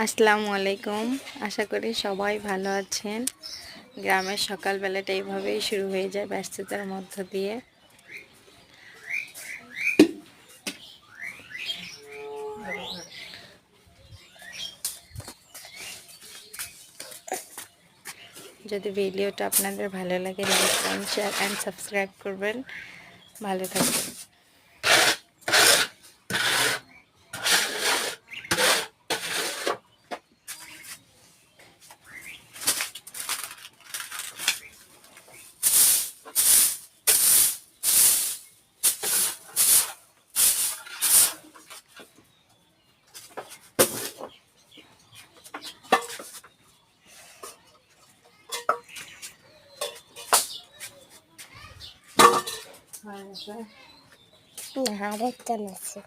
আসসালামু আলাইকুম। আশা করি সবাই ভালো আছেন। গ্রামের সকালবেলাটা এইভাবেই শুরু হয়ে যায় ব্যস্ততার মধ্য দিয়ে। যদি ভিডিওটা আপনাদের ভালো লাগে like comment share and subscribe করবেন। ভালো থাকবেন। আরেকটা আছে।